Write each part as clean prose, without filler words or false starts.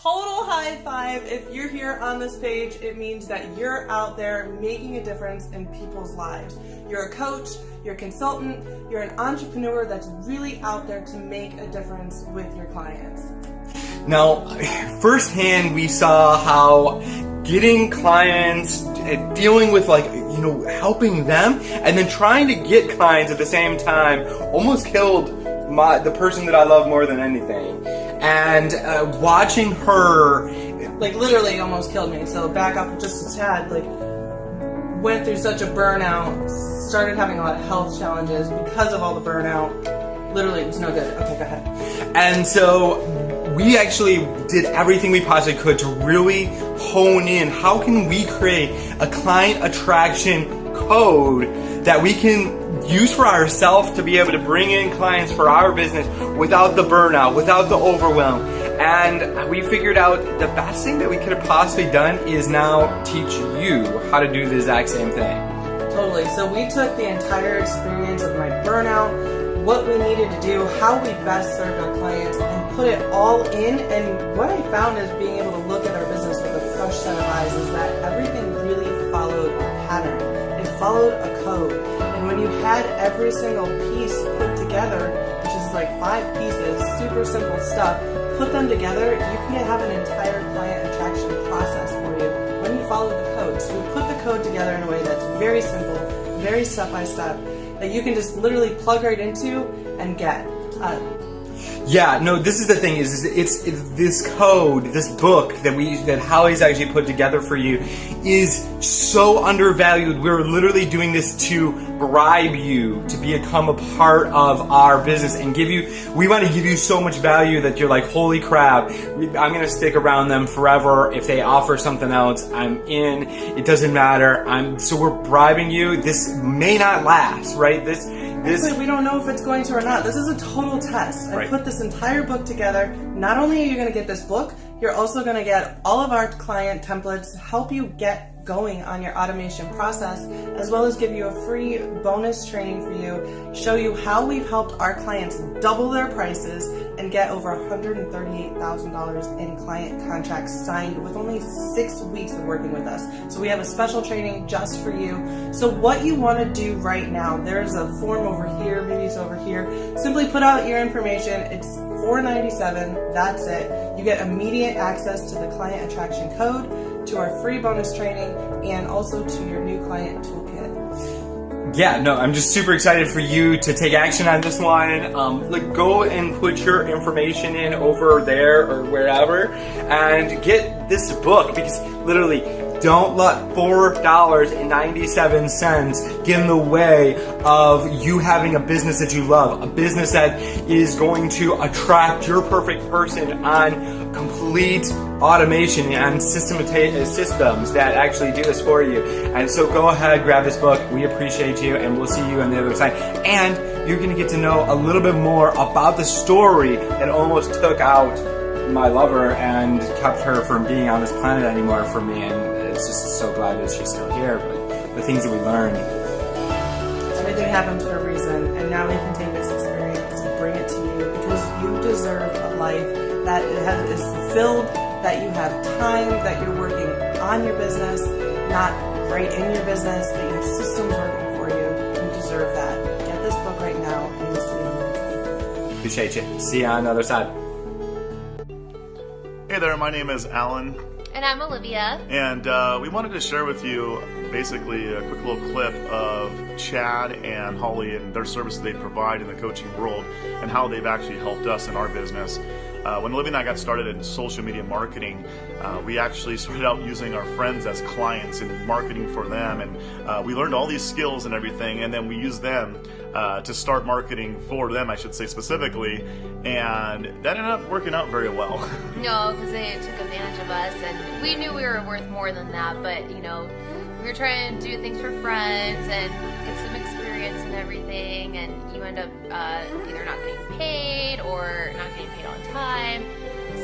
total high five. If you're here on this page, it means that you're out there making a difference in people's lives. You're a coach, you're a consultant, you're an entrepreneur that's really out there to make a difference with your clients. Now, firsthand, we saw how getting clients, dealing with helping them, and then trying to get clients at the same time almost killed the person that I love more than anything. And watching her, literally almost killed me. So back up just a tad, went through such a burnout, started having a lot of health challenges because of all the burnout. Literally, it was no good. Okay, go ahead. And so we actually did everything we possibly could to really hone in how can we create a client attraction code that we can use for ourselves to be able to bring in clients for our business without the burnout, without the overwhelm. And we figured out the best thing that we could have possibly done is now teach you how to do the exact same thing. Totally. So we took the entire experience of my burnout, what we needed to do, how we best served our clients, and put it all in. And what I found is being able to look at our business with a fresh set of eyes is that everything really followed a pattern. It followed a code. And when you had every single piece put together, which is 5 pieces, super simple stuff, put them together, you can have an entire client attraction process for you when you follow the code. So we put the code together in a way that's very simple, very step-by-step, that you can just literally plug right into and get. Yeah, no, this is the thing is it's this code, this book that Holly's actually put together for you is so undervalued. We're literally doing this to bribe you to become a part of our business and we want to give you so much value that you're like, holy crap, I'm going to stick around them forever. If they offer something else, I'm in. It doesn't matter. So we're bribing you. This may not last, right? Actually, we don't know if it's going to or not. This is a total test. I put this entire book together. Not only are you going to get this book, you're also going to get all of our client templates to help you get going on your automation process, as well as give you a free bonus training for you, show you how we've helped our clients double their prices and get over $138,000 in client contracts signed with only 6 weeks of working with us. So we have a special training just for you. So what you want to do right now, there's a form over here, maybe it's over here. Simply put out your information. It's $497. That's it. You get immediate access to the client attraction code, to our free bonus training, and also to your new client toolkit. Yeah, no, I'm just super excited for you to take action on this one. Go and put your information in over there or wherever and get this book, because literally don't let $4.97 get in the way of you having a business that you love, a business that is going to attract your perfect person on complete automation and systems that actually do this for you. And so go ahead, grab this book. We appreciate you, and we'll see you on the other side. And you're going to get to know a little bit more about the story that almost took out my lover and kept her from being on this planet anymore for me. And it's just so glad that she's still here. But the things that we learned. Everything happens for a reason, and now we can take this experience and bring it to you, because you deserve a life that is fulfilled, that you have time, that you're working on your business, not right in your business, that you have systems working for you. You deserve that. Get this book right now, and we'll see you. Appreciate you. See you on the other side. Hey there, my name is Alan. And I'm Olivia. And we wanted to share with you basically a quick little clip of Chad and Holly and their services they provide in the coaching world and how they've actually helped us in our business. When Olivia and I got started in social media marketing, we actually started out using our friends as clients and marketing for them. And we learned all these skills and everything, and then we used them to start marketing for them, I should say specifically. And that ended up working out very well. No, because they took advantage of us, and we knew we were worth more than that, but we were trying to do things for friends and get some experience and everything, and you end up either not getting paid or not getting paid on time.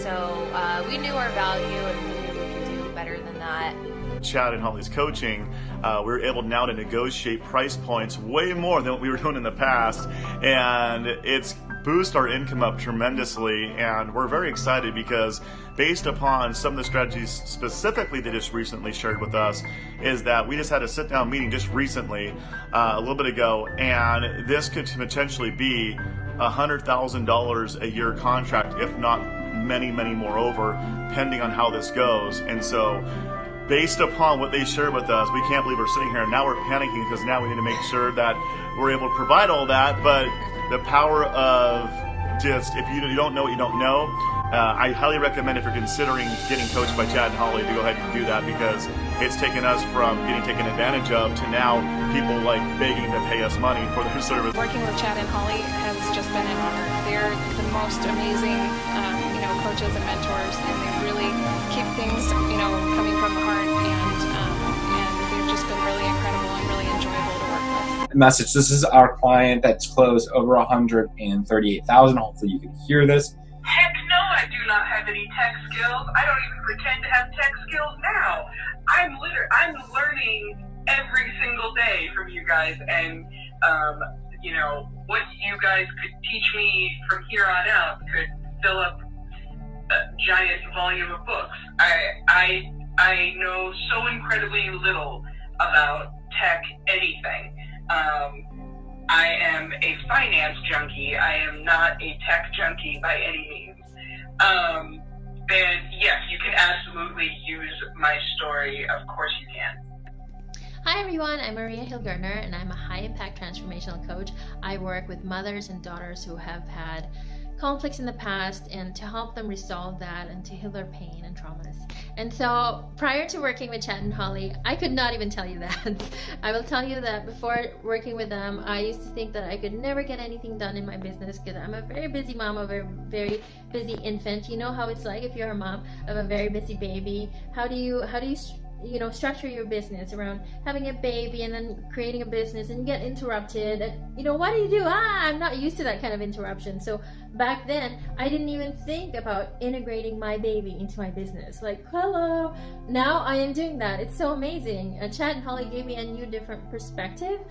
So we knew our value, and we knew we could do better than that. Chad and Holly's coaching, we were able now to negotiate price points way more than what we were doing in the past, and it's boost our income up tremendously, and we're very excited because based upon some of the strategies specifically they just recently shared with us, is that we just had a sit-down meeting just recently, a little bit ago, and this could potentially be $100,000 a year contract, if not many, many more over, depending on how this goes. And so based upon what they shared with us, we can't believe we're sitting here and now we're panicking because now we need to make sure that we're able to provide all that. But the power of just, if you don't know what you don't know, I highly recommend, if you're considering getting coached by Chad and Holly, to go ahead and do that, because it's taken us from getting taken advantage of to now people like begging to pay us money for their service. Working with Chad and Holly has just been an honor. They're the most amazing, coaches and mentors, and they really keep things, coming from the heart, and they've just been really incredible and really enjoyable to work with. Message. This is our client that's closed over $138,000. Hopefully you can hear this. Heck no, I do not have any tech skills. I don't even pretend to have tech skills now. I'm learning every single day from you guys, and what you guys could teach me from here on out could fill up a giant volume of books. I know so incredibly little about tech anything. I am a finance junkie. I am not a tech junkie by any means. And yes, you can absolutely use my story. Of course you can. Hi everyone, I'm Maria Hilgertner, and I'm a high-impact transformational coach. I work with mothers and daughters who have had conflicts in the past, and to help them resolve that and to heal their pain and traumas. And so prior to working with Chad and Holly, I could not even tell you that. I will tell you that before working with them, I used to think that I could never get anything done in my business because I'm a very busy mom of a very busy infant. You know how it's like if you're a mom of a very busy baby. How do you structure your business around having a baby and then creating a business, and you get interrupted, and what do? I'm not used to that kind of interruption. So back then I didn't even think about integrating my baby into my business. Like, hello, now I am doing that. It's so amazing. Chad and Holly gave me a new different perspective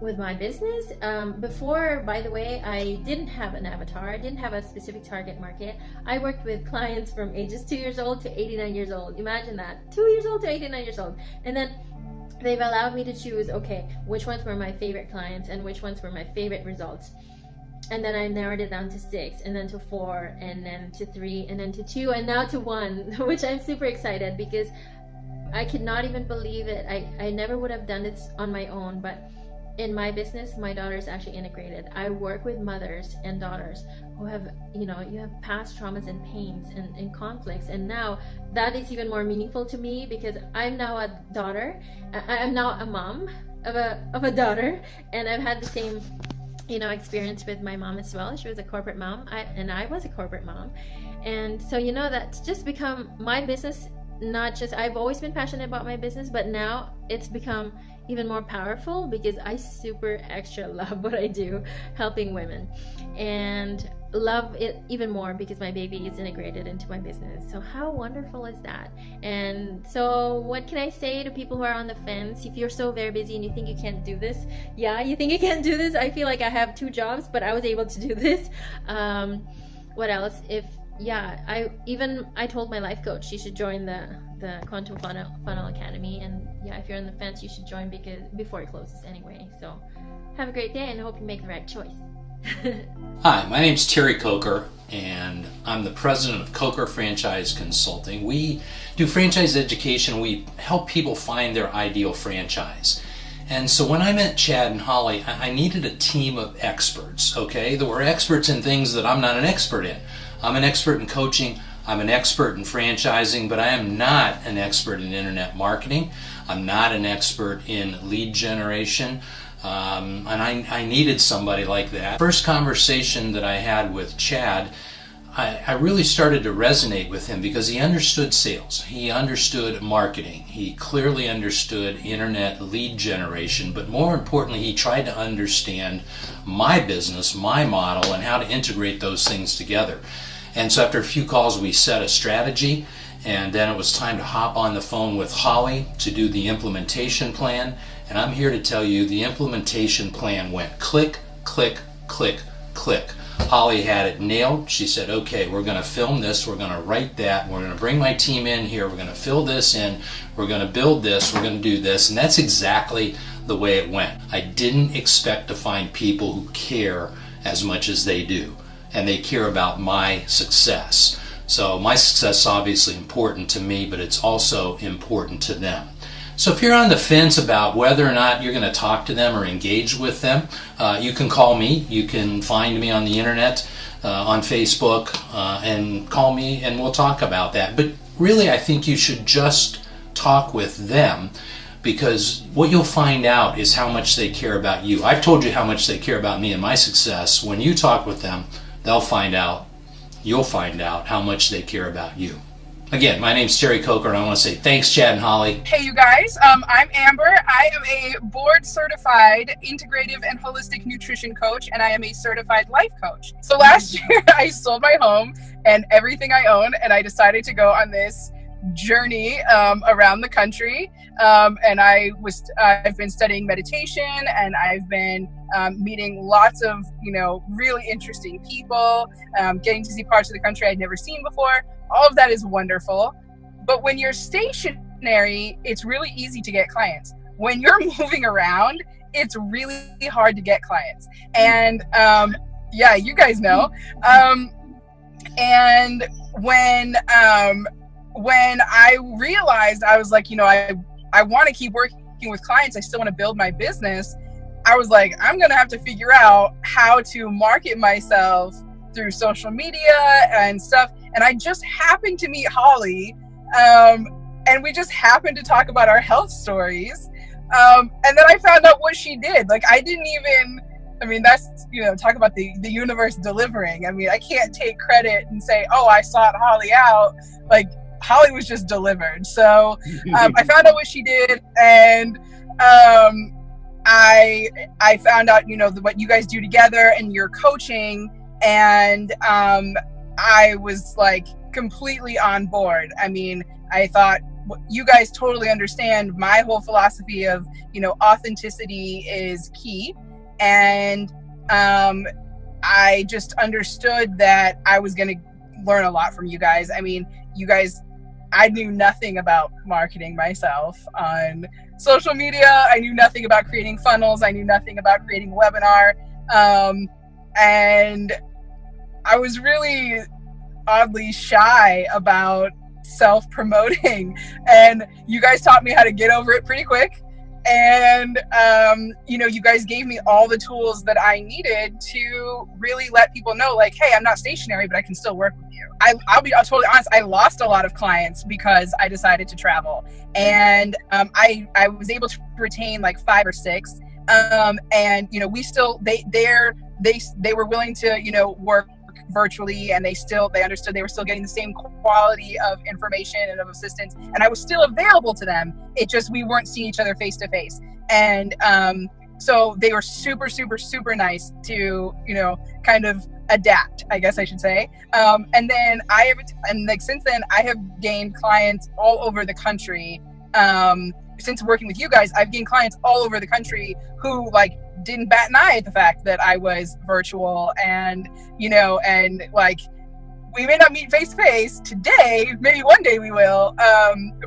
with my business. Before, by the way, I didn't have an avatar. I didn't have a specific target market. I worked with clients from ages 2 years old to 89 years old. Imagine that, 2 years old to 89 years old. And then they've allowed me to choose, okay, which ones were my favorite clients and which ones were my favorite results. And then I narrowed it down to 6, and then to 4, and then to 3, and then to 2, and now to 1, which I'm super excited because I could not even believe it. I never would have done this on my own, but in my business, my daughter is actually integrated. I work with mothers and daughters who have, you have past traumas and pains and conflicts. And now that is even more meaningful to me because I'm now a daughter. I'm now a mom of a daughter, and I've had the same, experience with my mom as well. She was a corporate mom, and I was a corporate mom. And so, that's just become my business. Not just, I've always been passionate about my business, but now it's become even more powerful because I super extra love what I do, helping women, and love it even more because my baby is integrated into my business. So how wonderful is that? And so what can I say to people who are on the fence? If you're so very busy and you think you can't do this, you think you can't do this. I feel like I have 2 jobs, but I was able to do this. What else? I told my life coach she should join the Quantum Funnel Academy, and if you're on the fence, you should join before it closes anyway. So have a great day, and I hope you make the right choice. Hi, my name's Terry Coker, and I'm the president of Coker Franchise Consulting. We do franchise education. We help people find their ideal franchise. And so when I met Chad and Holly, I needed a team of experts, okay? That were experts in things that I'm not an expert in. I'm an expert in coaching, I'm an expert in franchising, but I am not an expert in internet marketing. I'm not an expert in lead generation. And I needed somebody like that. First conversation that I had with Chad, I really started to resonate with him because he understood sales. He understood marketing. He clearly understood internet lead generation, but more importantly, he tried to understand my business, my model, and how to integrate those things together. And so after a few calls, we set a strategy, and then it was time to hop on the phone with Holly to do the implementation plan. And I'm here to tell you the implementation plan went click, click, click, click. Holly had it nailed. She said, okay, we're going to film this, we're going to write that, we're going to bring my team in here, we're going to fill this in, we're going to build this, we're going to do this. And that's exactly the way it went. I didn't expect to find people who care as much as they do, and they care about my success. So my success is obviously important to me, but it's also important to them. So if you're on the fence about whether or not you're going to talk to them or engage with them, you can call me. You can find me on the internet, on Facebook, and call me and we'll talk about that. But really, I think you should just talk with them, because what you'll find out is how much they care about you. I've told you how much they care about me and my success. When you talk with them, they'll find out, you'll find out how much they care about you. Again, my name's Terry Coker, and I want to say thanks, Chad and Holly. Hey, you guys. I'm Amber. I am a board-certified integrative and holistic nutrition coach, and I am a certified life coach. So last year, I sold my home and everything I own, and I decided to go on this journey around the country. And I've been studying meditation, and I've been meeting lots of, really interesting people, getting to see parts of the country I'd never seen before. All of that is wonderful. But when you're stationary, it's really easy to get clients. When you're moving around, it's really hard to get clients. And yeah, you guys know. And when I realized, I was like, I want to keep working with clients, I still want to build my business, I was like, I'm going to have to figure out how to market myself through social media and stuff. And I just happened to meet Holly, and we just happened to talk about our health stories. And then I found out what she did. Like, I didn't even, that's, talk about the universe delivering. I can't take credit and say, oh, I sought Holly out. Like, Holly was just delivered. So I found out what she did, and I found out, what you guys do together and your coaching, and I was like completely on board. I thought, you guys totally understand my whole philosophy of, authenticity is key. And I just understood that I was going to learn a lot from you guys. You guys, I knew nothing about marketing myself on social media. I knew nothing about creating funnels. I knew nothing about creating a webinar. And I was really oddly shy about self-promoting, and you guys taught me how to get over it pretty quick. And you guys gave me all the tools that I needed to really let people know, like, hey, I'm not stationary, but I can still work with you. I'll be totally honest, I lost a lot of clients because I decided to travel, and I was able to retain like 5 or 6, and we still they were willing to work virtually, and they understood they were still getting the same quality of information and of assistance, and I was still available to them. It just, we weren't seeing each other face to face. And so they were super, super, super nice to kind of adapt, I guess I should say. And then since then I have gained clients all over the country. Since working with you guys, I've gained clients all over the country who didn't bat an eye at the fact that I was virtual, and and we may not meet face to face today, maybe one day we will,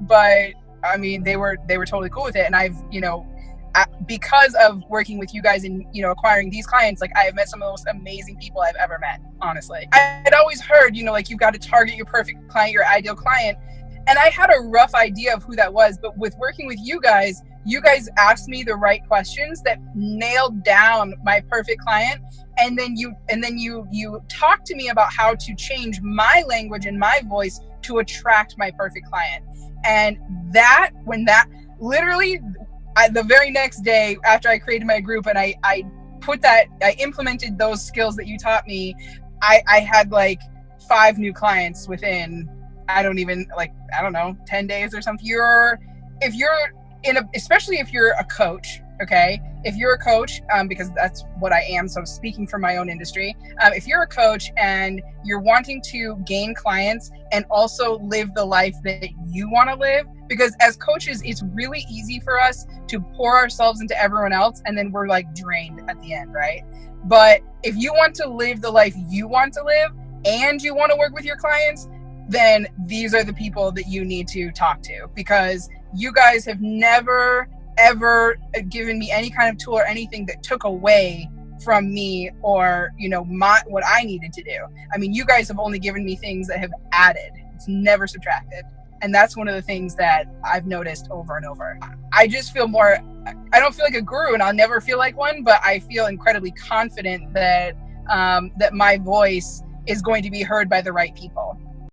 but they were totally cool with it. And I've because of working with you guys and acquiring these clients, I have met some of the most amazing people I've ever met, honestly. I had always heard you've got to target your perfect client, your ideal client, and I had a rough idea of who that was. But with working with you guys asked me the right questions that nailed down my perfect client. And then you talked to me about how to change my language and my voice to attract my perfect client. And literally the very next day after I created my group and I implemented those skills that you taught me, I had 5 new clients within, I don't know, 10 days or something. Especially if you're a coach, okay? If you're a coach, because that's what I am, so I'm speaking from my own industry. If you're a coach and you're wanting to gain clients and also live the life that you want to live, because as coaches, it's really easy for us to pour ourselves into everyone else, and then we're drained at the end, right? But if you want to live the life you want to live and you want to work with your clients, then these are the people that you need to talk to, because you guys have never, ever given me any kind of tool or anything that took away from me or, you know, what I needed to do. I mean, you guys have only given me things that have added. It's never subtracted. And that's one of the things that I've noticed over and over. I just feel more, I don't feel like a guru, and I'll never feel like one, but I feel incredibly confident that that my voice is going to be heard by the right people.